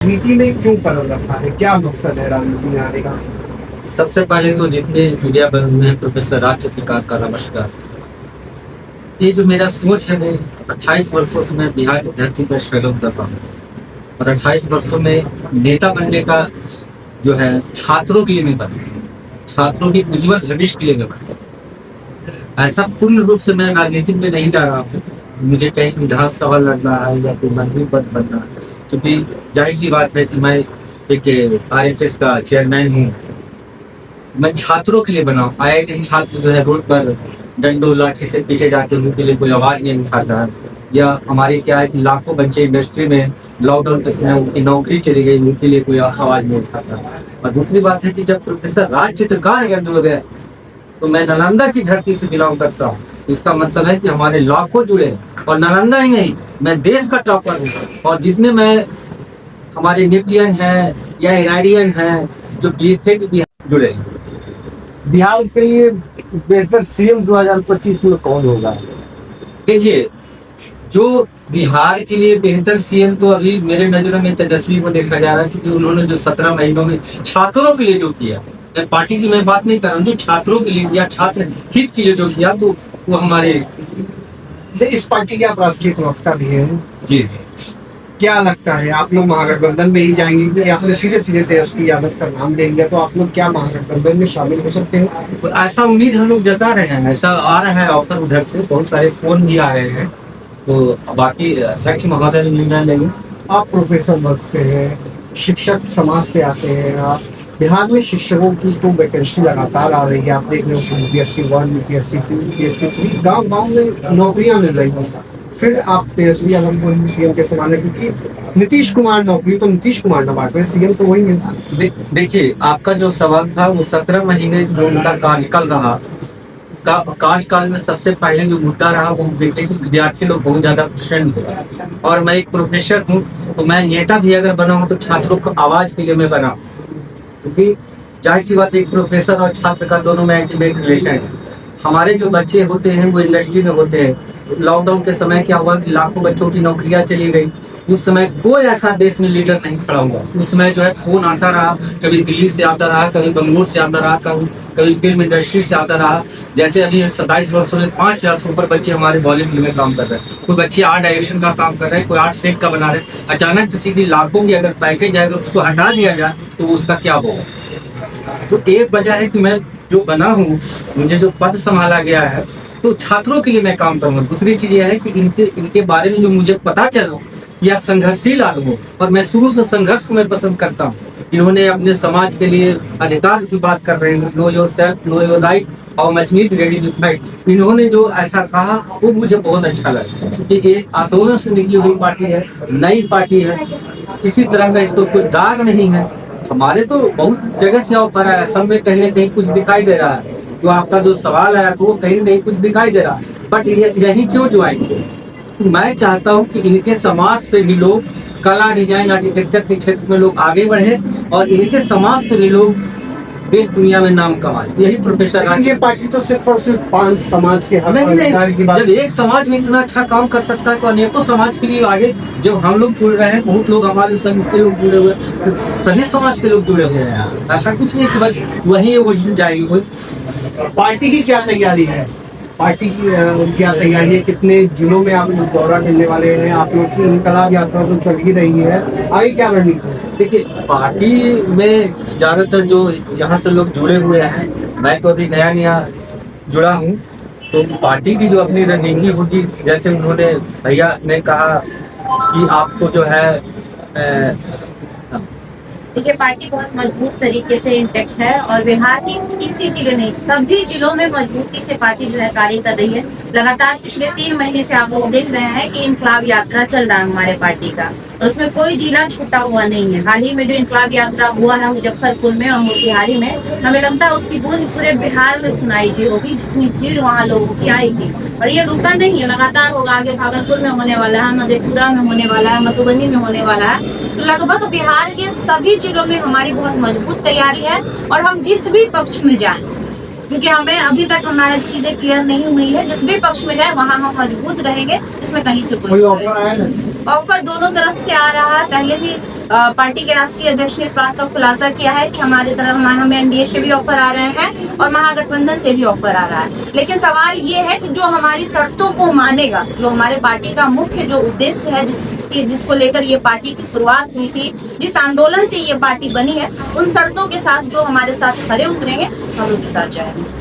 राजनीति में क्यों कदम रखा है, क्या मकसद है राजनीति में आने का? सबसे पहले तो जितने मीडिया बंधु हैं प्रोफेसर राज चित्रकार का नमस्कार। ये जो मेरा सोच है वो 28 वर्षों से मैं बिहार की धरती पर स्ट्रगल कर रहा हूँ और 28 वर्षों में नेता बनने का जो है छात्रों के लिए मैं बना, छात्रों की उज्जवल भविष्य के लिए मैं बना। ऐसा पूर्ण रूप से मैं राजनीति में नहीं जा रहा हूँ, मुझे कहीं विधानसभा लड़ना है या कोई मंत्री पद बनना है, क्योंकि जाहिर सी बात है कि मैं एक RSS का चेयरमैन हूँ। मैं छात्रों के लिए बना हूँ। IIT छात्र जो है रोड पर डंडों लाठी से पीटे जाते हैं, उनके लिए कोई आवाज नहीं उठाता है। या हमारे क्या है कि लाखों बच्चे इंडस्ट्री में लॉकडाउन के समय उनकी नौकरी चली गई, उनके लिए कोई आवाज नहीं उठाता। और दूसरी बात है कि जब प्रोफेसर राज चित्रकार जुड़ गए तो मैं नालंदा की धरती से बिलोंग करता हूँ। इसका मतलब है कि हमारे लाखों जुड़े, और नालंदा ही नहीं, मैं देश का टॉपर हूँ। और जितने मैं हमारे निफ्टियन हैं या एनआईडियन हैं जो जुड़े। बिहार के लिए बेहतर सीएम 2025 में कौन होगा? देखिए, जो बिहार के लिए बेहतर सीएम तो अभी मेरे नजरों में तेजस्वी को देखा जा रहा है, क्योंकि उन्होंने जो 17 महीनों में छात्रों के लिए जो किया, मैं पार्टी की मैं बात नहीं कर रहा हूँ, जो छात्रों के लिए या छात्र हित के लिए जो किया, तो वो हमारे इस पार्टी के आप राष्ट्रीय प्रवक्ता भी हैं जी। क्या लगता है आप लोग महागठबंधन में ही जाएंगे कि आपने सीधे सीधे तेजस्वी यादव का नाम देंगे, तो आप लोग क्या महागठबंधन में शामिल हो सकते हैं? तो ऐसा उम्मीद हम लोग जता रहे हैं, ऐसा आ रहा है ऑफर, उधर से बहुत सारे फोन भी आ रहे हैं, तो बाकी अध्यक्ष महोदय ने निर्णय लेंगे। आप प्रोफेसर वर्ग से हैं, शिक्षक समाज से आते हैं, आप बिहार में शिक्षकों की तो वैकेंसी लगातार आ रही है, आप देख रहे हो UPSC 1, UPSC 2, UPSC 3, गाँव में नौकरियां मिल रही हैं। फिर आप तेजस्वी यादव को सीएम कैसे माने, क्योंकि नीतीश कुमार नौकरी तो नीतीश कुमार न बांटे, सीएम तो वही मिलता। देखिए, आपका जो सवाल था वो 17 महीने जो उनका कार्यकाल रहा, कार्यकाल में सबसे पहले जो मुद्दा रहा वो देखे कि विद्यार्थी लोग बहुत ज्यादा प्रसन्न हुए। और मैं एक प्रोफेसर हूँ, तो मैं नेता भी अगर बना हूँ तो छात्रों को आवाज के लिए मैं बना, क्योंकि जाहिर सी बात, एक प्रोफेसर और छात्र का दोनों में अल्टीमेट रिलेशन है। हमारे जो बच्चे होते हैं वो इंडस्ट्री में होते हैं। लॉकडाउन के समय क्या हुआ कि लाखों बच्चों की नौकरियां चली गई। उस समय कोई ऐसा देश में लीडर नहीं खड़ा हुआ। उस समय जो है फोन आता रहा, कभी दिल्ली से आता रहा, कभी बंगलुरु से आता रहा, कभी फिल्म इंडस्ट्री से आता रहा। जैसे अभी 27 वर्षों में 5000 से ऊपर बच्चे हमारे बॉलीवुड में काम कर रहे हैं। कोई बच्चे आर्ट डायरेक्शन का काम कर रहे हैं, कोई आर्ट सेट का बना रहे हैं। अचानक किसी की लाखों की अगर पैकेज आएगा उसको हटा दिया जाए तो उसका क्या होगा? तो एक वजह है कि मैं जो बना हूँ, मुझे जो पद संभाला गया है, तो छात्रों के लिए मैं काम करूंगा। दूसरी चीज यह है कि इनके बारे में जो मुझे पता चला या संघर्षशील आदमी, और मैं शुरू से संघर्ष को मैं पसंद करता हूँ। इन्होंने अपने समाज के लिए अधिकार की बात कर रहे हैं, know your self, know your right, और much need ready to fight. इन्होंने जो ऐसा कहा वो मुझे बहुत अच्छा लगा, क्योंकि ये आंदोलन से निकली हुई पार्टी है, नई पार्टी है, किसी तरह का इसको कोई दाग नहीं है। हमारे तो बहुत जगह से ऑफर है, सब में कहीं न कहीं कुछ दिखाई दे रहा है। जो आपका जो सवाल आया तो वो कहीं नहीं कुछ दिखाई दे रहा है, बट यही क्यों ज्वाइन किए? तो मैं चाहता हूँ कि इनके समाज से भी लोग कला, डिजाइन, आर्किटेक्चर के क्षेत्र में लोग आगे बढ़े, और इनके समाज से भी लोग देश दुनिया में नाम कमाए। यही प्रोफेसर ये पार्टी तो सिर्फ और सिर्फ 5 समाज के हक नहीं, की बात। जब एक समाज में इतना अच्छा काम कर सकता है तो अनेकों समाज के लिए आगे, जब हम लोग जुड़ रहे हैं, बहुत लोग हमारे संघ के लोग जुड़े हुए, सभी समाज के लोग जुड़े हुए हैं। ऐसा कुछ नहीं कि बस वही वो जाएगी। पार्टी की क्या तैयारी है? पार्टी की क्या तैयारी है? कितने जिलों में आप लोग दौरा करने वाले हैं? आप लोग की इनकलाब यात्रा तो चल ही रही है, आगे क्या रणनीति है? देखिए, पार्टी में ज्यादातर जो यहाँ से लोग जुड़े हुए हैं, मैं तो अभी नया जुड़ा हूँ, तो पार्टी की जो अपनी रणनीति होगी, जैसे उन्होंने भैया ने कहा कि आपको जो है देखिए, पार्टी बहुत मजबूत तरीके से इंटेक्ट है, और बिहार की किसी जिले नहीं, सभी जिलों में मजबूती से पार्टी जो है कार्य कर रही है। लगातार पिछले 3 महीने से आप लोग देख रहे हैं कि इनकलाब यात्रा चल रहा है हमारे पार्टी का, और उसमें कोई जिला छूटा हुआ नहीं है। हाल ही में जो इनकलाब यात्रा हुआ है मुजफ्फरपुर में और मोतिहारी में, हमें लगता है उसकी गूंज पूरे बिहार में सुनाई दी होगी, जितनी भीड़ वहाँ लोगों की आई थी। और ये रुका नहीं है, लगातार होगा। आगे भागलपुर में होने वाला है, मधेपुरा में होने वाला है, मधुबनी में होने वाला है। तो लगभग बिहार के सभी जिलों में हमारी बहुत मजबूत तैयारी है, और हम जिस भी पक्ष में जाएं क्योंकि हमें अभी तक हमारी चीजें क्लियर नहीं हुई है। जिस भी पक्ष में जाए वहाँ हम मजबूत रहेंगे, इसमें कहीं से कोई कोई ऑफर आया ना? ऑफर दोनों तरफ से आ रहा है। पहले भी पार्टी के राष्ट्रीय अध्यक्ष ने इस बात का खुलासा किया है कि हमारी तरफ हमें एनडीए से भी ऑफर आ रहे हैं और महागठबंधन से भी ऑफर आ रहा है। लेकिन सवाल ये है कि जो हमारी शर्तों को मानेगा, जो हमारे पार्टी का मुख्य जो उद्देश्य है, जिसको लेकर ये पार्टी की शुरुआत हुई थी, जिस आंदोलन से ये पार्टी बनी है, उन शर्तों के साथ जो हमारे साथ खरे उतरेंगे हम उनके साथ जाएंगे।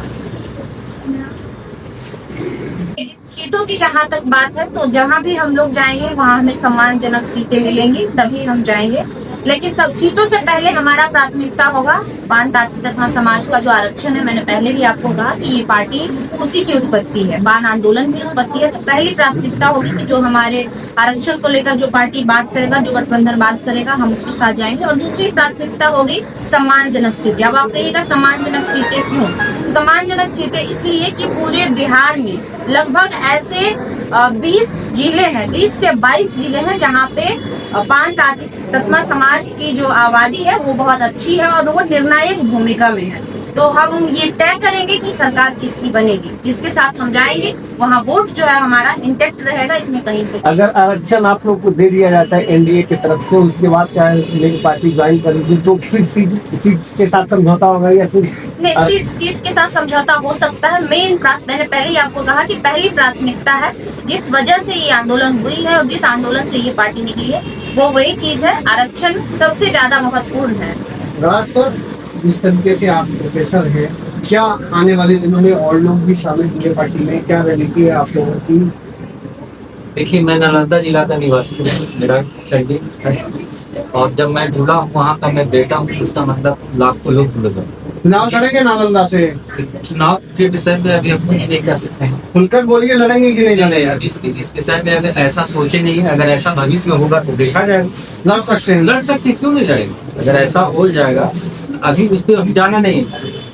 सीटों की जहाँ तक बात है, तो जहाँ भी हम लोग जाएंगे वहाँ हमें सम्मानजनक सीटें मिलेंगी, तभी हम जाएंगे। लेकिन सब सीटों से पहले हमारा प्राथमिकता होगा बान तांत्रिक तत्व समाज का जो आरक्षण है। मैंने पहले भी आपको कहा कि ये पार्टी उसी की उत्पत्ति है, बान आंदोलन की उत्पत्ति है। तो पहली प्राथमिकता होगी कि जो हमारे आरक्षण को लेकर जो पार्टी बात करेगा, जो गठबंधन बात करेगा, हम उसके साथ जाएंगे। और दूसरी प्राथमिकता होगी सम्मानजनक सीटें। अब आप कहिएगा सम्मानजनक सीटें क्यों? तो सम्मानजनक सीटें इसलिए कि पूरे बिहार में लगभग ऐसे 20 जिले हैं, 20 से 22 जिले हैं जहाँ पे बान तांत्रिक तत्व समाज की जो आबादी है वो बहुत अच्छी है और वो निर्णायक भूमिका में है। तो हम ये तय करेंगे कि सरकार किसकी बनेगी, जिसके साथ हम जाएंगे वहाँ वोट जो है हमारा इंटेक्ट रहेगा, इसमें कहीं से अगर आरक्षण आप लोग को दे दिया जाता है एनडीए की तरफ से, उसके बाद क्या लेकर पार्टी ज्वाइन करेगी, तो फिर सीट के साथ समझौता होगा या फिर नहीं? सीट के साथ समझौता हो सकता है। मैंने पहले ही आपको कहा कि पहली प्राथमिकता है, जिस वजह से ये आंदोलन हुई है और जिस आंदोलन से ये पार्टी निकली है, वो वही चीज है, आरक्षण सबसे ज्यादा महत्वपूर्ण है। राज सर, जिस तरीके से आप प्रोफेसर हैं, क्या आने वाले दिनों में और लोग भी शामिल होंगे पार्टी में? क्या रणनीति है आप लोगों की? देखिए, मैं नालंदा जिला का निवासी हूँ, मेरा शहरी है। और जब मैं जुड़ा हूँ वहाँ का मैं बेटा हूँ, इसका मतलब लाखों लोग जुड़ गए। चुनाव लड़ेंगे नालंदा से? चुनाव के विषय में अभी हम कुछ नहीं कर सकते हैं। खुलकर बोलिए, लड़ेंगे कि नहीं लड़ेंगे? इस विषय में अगर ऐसा सोचे नहीं है, अगर ऐसा भविष्य में होगा तो देखा जाएगा। लड़ सकते हैं? लड़ सकते, क्यों नहीं लड़ेंगे? अगर ऐसा हो जाएगा, अभी उस पर हम जाना नहीं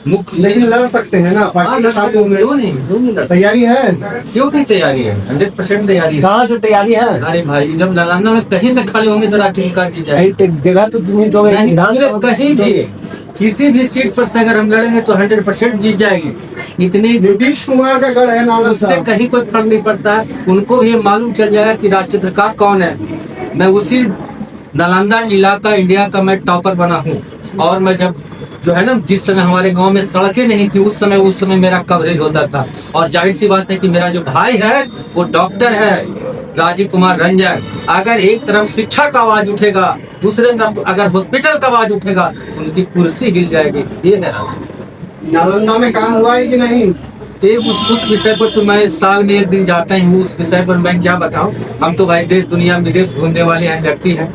मुख्य, लेकिन लड़ सकते हैं ना पार्टी के साथ में? क्यों नहीं? तैयारी है? क्यों नहीं तैयारी है? 100% तैयारी है। कहाँ से तैयारी है? अरे भाई, जब नालंदा में कहीं से खड़े होंगे तो राष्ट्रीय कार्ड जीत जाएगी। जगह तो चिन्हित हो गई, नहीं, कहीं भी किसी भी सीट पर से अगर हम लड़ेंगे तो 100% जीत जाएगी। इतनी नीतीश कुमार का गढ़ है नालंदा। उससे कहीं कोई फर्क नहीं पड़ता है। उनको भी मालूम चल जाएगा कि राजचित्रकार कौन है। मैं उसी नालंदा जिला का इंडिया का मैं टॉपर बना हूँ। और मैं जब जो है ना, जिस समय हमारे गांव में सड़कें नहीं थी, उस समय मेरा कवरेज होता था। और जाहिर सी बात है कि मेरा जो भाई है वो डॉक्टर है, राजीव कुमार रंजन। अगर एक तरफ शिक्षा का आवाज उठेगा, दूसरे तरफ अगर हॉस्पिटल का आवाज उठेगा तो उनकी कुर्सी हिल जाएगी। ये है नालंदा में काम हुआ है कि नहीं? एक उस विषय पर तो मैं साल में एक दिन जाता ही हूँ। उस विषय पर मैं क्या बताऊँ? हम तो भाई देश दुनिया विदेश घूमने वाले हैं व्यक्ति हैं।